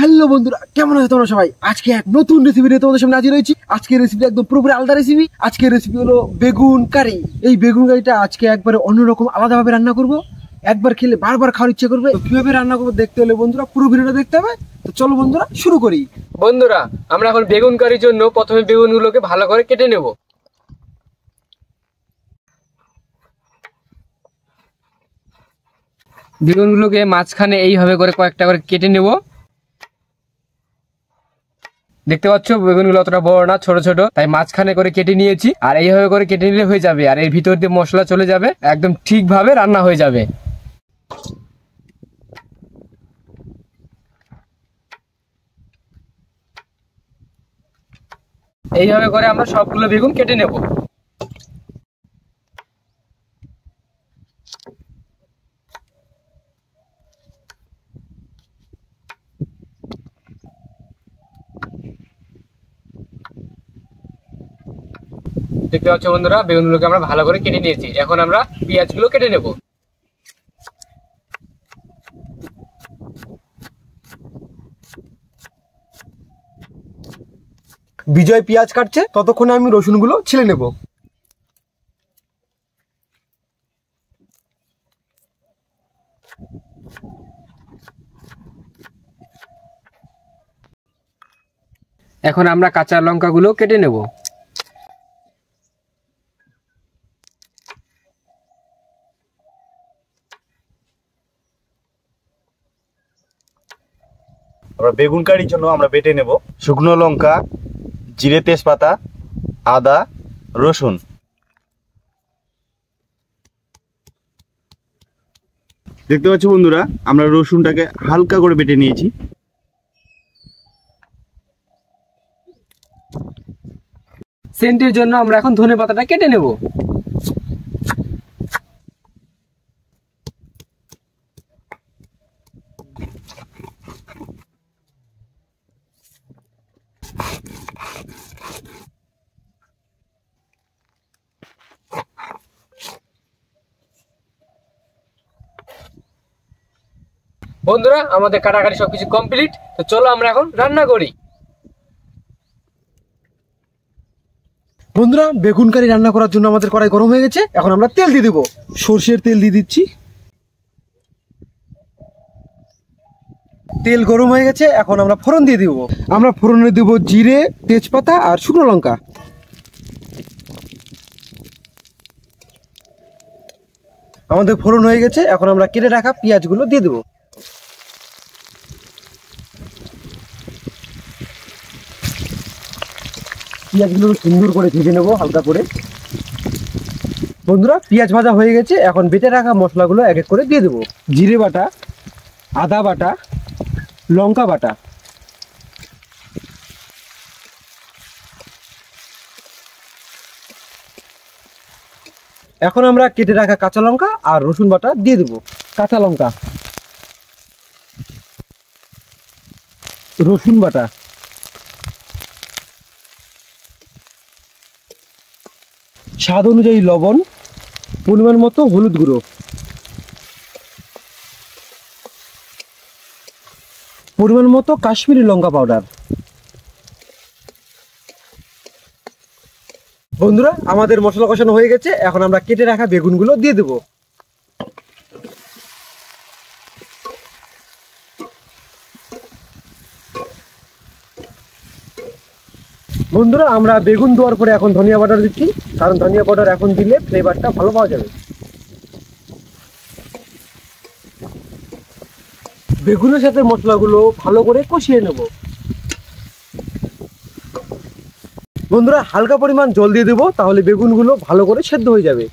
Hello বন্ধুরা, কেমন আছো তোমরা সবাই? আজকে এক নতুন রেসিপি নিয়ে তোমাদের সামনে হাজির হয়েছি। আজকের রেসিপি একদম পুরোপুরি আলাদা রেসিপি। আজকের রেসিপি হলো বেগুন কারি। এই বেগুন কারিটা আজকে একবারে অন্যরকম আলাদাভাবে রান্না করব। একবার খেলে বারবার খাওয়ার ইচ্ছে করবে। তো কিভাবে রান্না করবো দেখতে হলে বন্ধুরা পুরো ভিডিওটা দেখতে হবে। তো চলো বন্ধুরা শুরু করি। বন্ধুরা, আমরা এখন বেগুন কারির জন্য প্রথমে বেগুনগুলোকে ভালো করে কেটে নেব। বেগুনগুলোকে মাঝখানে এইভাবে করে কয়েকটা করে কেটে নেব। দেখতে পাচ্ছ বেগুনগুলো অতটা বড় না, ছোট ছোট, তাই মাঝখানে করে কেটে নিয়েছি। আর এইভাবে করে কেটে নিলে হয়ে যাবে, আর এর ভিতর দিয়ে মশলা চলে যাবে, একদম ঠিকভাবে রান্না হয়ে যাবে। এইভাবে করে আমরা সবগুলো বেগুন কেটে নেব। দেখতে পাচ্ছ বন্ধুরা, বেগুনগুলোকে আমরা ভালো করে কেটে নিয়েছি। এখন আমরা পেঁয়াজগুলো কেটে নেব। বিজয় পেঁয়াজ কাটছে, ততক্ষণে আমি রসুনগুলো ছিলে নেব। এখন আমরা কাঁচা লঙ্কাগুলো কেটে নেব। আমরা বেগুন কারির জন্য আমরা বেটে নেব শুকনো লঙ্কা, জিরে, তেজপাতা, আদা, রসুন। দেখতে পাচ্ছ বন্ধুরা, আমরা রসুনটাকে হালকা করে বেটে নিয়েছি। সেন্টের জন্য আমরা এখন ধনেপাতাটা কেটে নেব। বন্ধুরা, আমাদের কাটাকাটি সবকিছু কমপ্লিট। তো চলো আমরা এখন রান্না করি। বন্ধুরা, বেগুন কারি রান্না করার জন্য আমাদের কড়াই গরম হয়ে গেছে। এখন আমরা তেল দিয়ে দেবো। সর্ষের তেল দিয়ে দিচ্ছি। তেল গরম হয়ে গেছে, এখন আমরা ফোড়ন দিয়ে দিব। আমরা ফোড়নে দেব জিরে, তেজপাতা আর শুকনো লঙ্কা। আমাদের ফোড়ন হয়ে গেছে, এখন আমরা কেটে রাখা পেঁয়াজগুলো দিয়ে দেবো। পেঁয়াজগুলো সুন্দর করে ভেজে নেবো হালকা করে। বন্ধুরা, পেঁয়াজ ভাজা হয়ে গেছে, এখন বেটে রাখা মশলাগুলো এক এক করে দিয়ে দেবো। জিরে বাটা, আদা বাটা, লঙ্কা বাটা। এখন আমরা কেটে রাখা কাঁচা লঙ্কা আর রসুন বাটা দিয়ে দেবো। কাঁচা লঙ্কা, রসুন বাটা, স্বাদ অনুযায়ী লবণ, পরিমাণ মতো হলুদ গুঁড়ো, পরিমাণ মতো কাশ্মীরি লঙ্কা পাউডার। বন্ধুরা, আমাদের মশলা কষানো হয়ে গেছে, এখন আমরা কেটে রাখা বেগুনগুলো দিয়ে দেবো। বন্ধুরা, আমরা বেগুন দেওয়ার পরে এখন ধনিয়া পাউডার দিচ্ছি, কারণ ধনিয়া পাউডার এখন দিলে ফ্লেভারটা ভালো পাওয়া যাবে। বেগুনের সাথে মশলাগুলো ভালো করে কষিয়ে নেব। বন্ধুরা, হালকা পরিমাণ জল দিয়ে দেবো, তাহলে বেগুনগুলো ভালো করে সেদ্ধ হয়ে যাবে।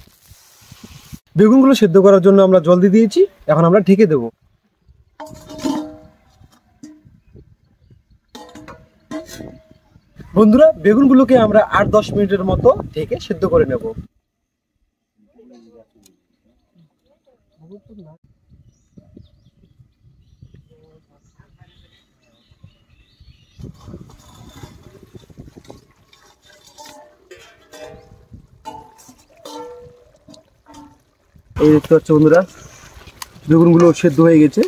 বেগুনগুলো সেদ্ধ করার জন্য আমরা জল দিয়ে দিয়েছি, এখন আমরা ঢেকে দেব। বন্ধুরা, বেগুনগুলোকে আমরা 8-10 মিনিটের মতো ঢেকে সেদ্ধ করে নেব। এই দেখতে পাচ্ছ বন্ধুরা, বেগুনগুলো সেদ্ধ হয়ে গেছে।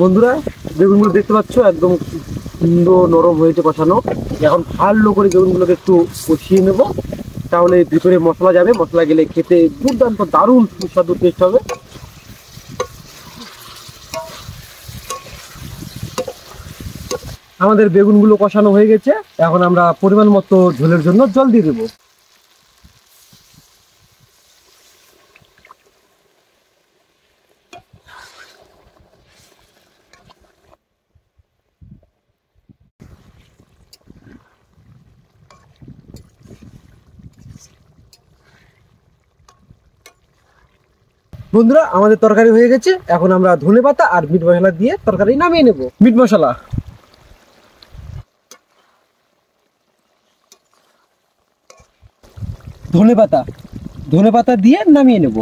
বন্ধুরা বেগুনগুলো দেখতে পাচ্ছ একদম সুন্দর নরম হয়েছে কষানো। এখন ভালো করে বেগুনগুলোকে একটু কষিয়ে নেব, তাহলে ভিতরে মশলা যাবে, মশলা গেলে খেতে দুর্দান্ত দারুণ সুস্বাদু টেস্ট হবে। আমাদের বেগুনগুলো কষানো হয়ে গেছে, এখন আমরা পরিমাণ মতো ঝোলের জন্য জল দিয়ে দেবো। বন্ধুরা আমাদের তরকারি হয়ে গেছে, এখন আমরা ধনেপাতা আর মিট মশলা দিয়ে তরকারি নামিয়ে নেব। মিট মশলা, ধনেপাতা, ধনেপাতা দিয়ে নামিয়ে নেব।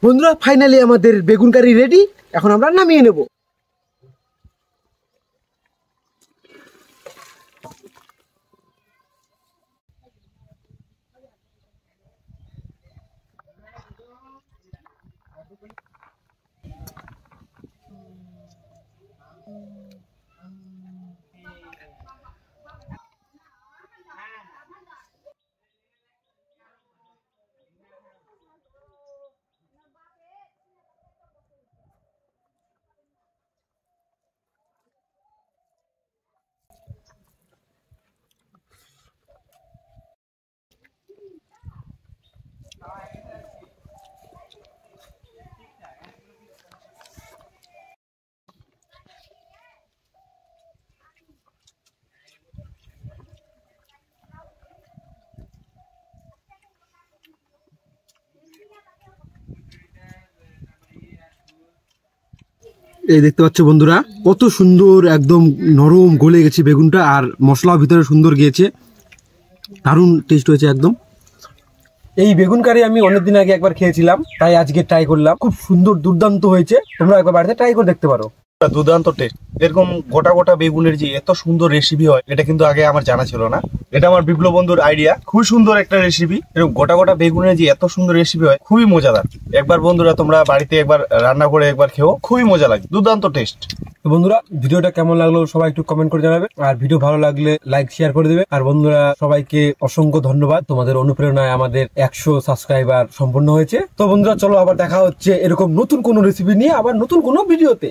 বন্ধুরা ফাইনালি আমাদের বেগুন কারি রেডি, এখন আমরা নামিয়ে নেব। এই দেখতে পাচ্ছ বন্ধুরা কত সুন্দর একদম নরম গলে গেছে বেগুনটা, আর মশলা ভিতরে সুন্দর গিয়েছে, দারুণ টেস্ট হয়েছে একদম। এই বেগুন কারি আমি অনেকদিন আগে একবার খেয়েছিলাম, তাই আজকে ট্রাই করলাম, খুব সুন্দর দুর্দান্ত হয়েছে। তোমরা একবার বাড়িতে ট্রাই করে দেখতে পারো, দুর্দান্ত টেস্ট। এরকম গোটা গোটা বেগুনের যে এত সুন্দর রেসিপি হয় এটা কিন্তু আগে আমার জানা ছিল না। এটা আমার বিপ্লব বন্ধুর আইডিয়া, খুবই সুন্দর একটা রেসিপি। এরকম গোটা গোটা বেগুনের যে এত সুন্দর রেসিপি হয় খুবই মজাদার। একবার বন্ধুরা তোমরা বাড়িতে একবার রান্না করে একবার খেও, খুবই মজা লাগে, দুর্দান্ত টেস্ট। তো বন্ধুরা ভিডিওটা কেমন লাগলো সবাই একটু কমেন্ট করে জানাবে, আর ভিডিও ভালো লাগলে লাইক শেয়ার করে দেবে। আর বন্ধুরা সবাইকে অসংখ্য ধন্যবাদ, তোমাদের অনুপ্রেরণায় আমাদের 100 সাবস্ক্রাইবার সম্পূর্ণ হয়েছে। তো বন্ধুরা চলো আবার দেখা হচ্ছে এরকম নতুন কোনো রেসিপি নিয়ে, আবার নতুন কোনো ভিডিওতে।